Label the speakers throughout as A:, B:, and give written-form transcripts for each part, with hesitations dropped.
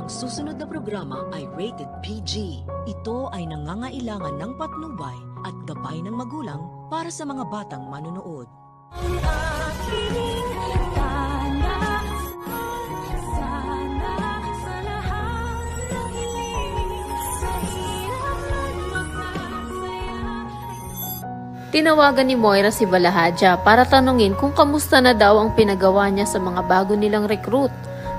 A: Ang susunod na programa ay rated PG. Ito ay nangangailangan ng patnubay at gabay ng magulang para sa mga batang manonood.
B: Tinawagan ni Moira si Balahadja para tanungin kung kamusta na daw ang pinagawa niya sa mga bago nilang recruit.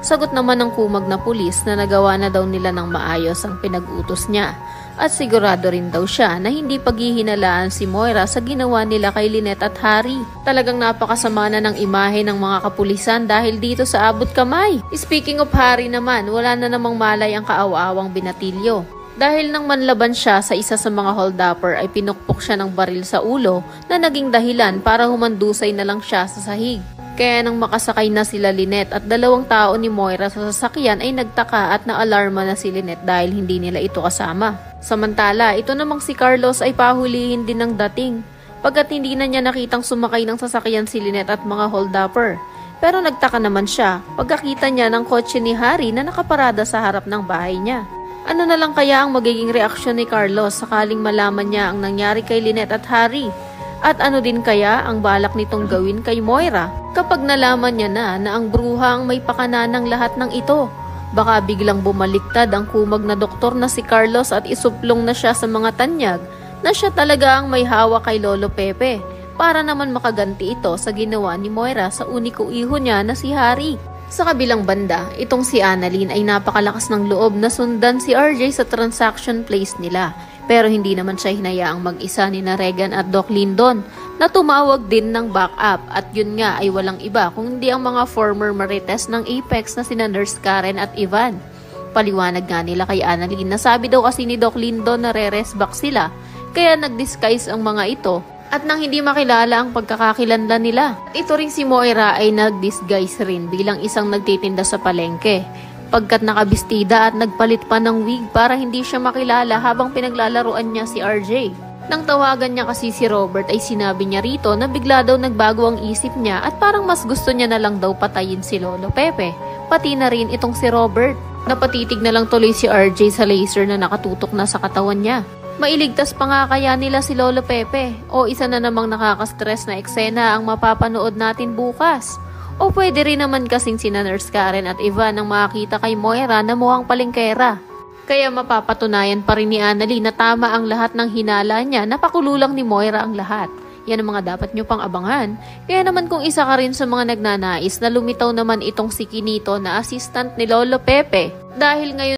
B: Sagot naman ng kumag na pulis na nagawa na daw nila ng maayos ang pinag-utos niya. At sigurado rin daw siya na hindi paghihinalaan si Moira sa ginawa nila kay Lynette at Harry. Talagang napakasama na ng imahe ng mga kapulisan dahil dito sa abot kamay. Speaking of Harry naman, wala na namang malay ang kaawa-awang binatilyo. Dahil nang manlaban siya sa isa sa mga hold-upper ay pinukpok siya ng baril sa ulo na naging dahilan para humandusay na lang siya sa sahig. Kaya nang makasakay na sila Lynette at dalawang tao ni Moira sa sasakyan ay nagtaka at naalarma na si Lynette dahil hindi nila ito kasama. Samantala, ito namang si Carlos ay pahulihin din ng dating pagkat hindi na niya nakitang sumakay ng sasakyan si Lynette at mga hold-upper. Pero nagtaka naman siya pagkakita niya ng kotse ni Harry na nakaparada sa harap ng bahay niya. Ano na lang kaya ang magiging reaksyon ni Carlos sakaling malaman niya ang nangyari kay Lynette at Harry? At ano din kaya ang balak nitong gawin kay Moira kapag nalaman niya na ang bruha ang may pakana ng lahat ng ito? Baka biglang bumaliktad ang kumag na doktor na si Carlos at isuplong na siya sa mga tanyag na siya talaga ang may hawak kay Lolo Pepe para naman makaganti ito sa ginawa ni Moira sa uniko iho niya na si Harry. Sa kabilang banda, itong si Annalyn ay napakalakas ng loob na sundan si RJ sa transaction place nila. Pero hindi naman siya hinayaang mag-isa ni na Regan at Doc Lyndon na tumawag din ng backup at yun nga ay walang iba kung hindi ang mga former marites ng Apex na sina Nurse Karen at Ivan. Paliwanag nga nila kay Annalyn na sabi daw kasi ni Doc Lyndon na re-rest back sila kaya nag-disguise ang mga ito. At nang hindi makilala ang pagkakakilanlan nila. Ito ring si Moira ay nag-disguise rin bilang isang nagtitinda sa palengke. Pagkat nakabistida at nagpalit pa ng wig para hindi siya makilala habang pinaglalaruan niya si RJ. Nang tawagan niya kasi si Robert ay sinabi niya rito na bigla daw nagbago ang isip niya at parang mas gusto niya na lang daw patayin si Lolo Pepe. Pati na rin itong si Robert. Napatitig na lang tuloy si RJ sa laser na nakatutok na sa katawan niya. Mailigtas pa nga kaya nila si Lolo Pepe o isa na namang nakaka-stress na eksena ang mapapanood natin bukas. O pwede rin naman kasing sina Nurse Karen at Ivan ang makakita kay Moira na mukhang palengkera. Kaya mapapatunayan pa rin ni Annalyn na tama ang lahat ng hinala niya na pakululang ni Moira ang lahat. Yan ang mga dapat nyo pang abangan. Kaya naman kung isa ka rin sa mga nagnanais na lumitaw naman itong si Kinito na assistant ni Lolo Pepe dahil ngayon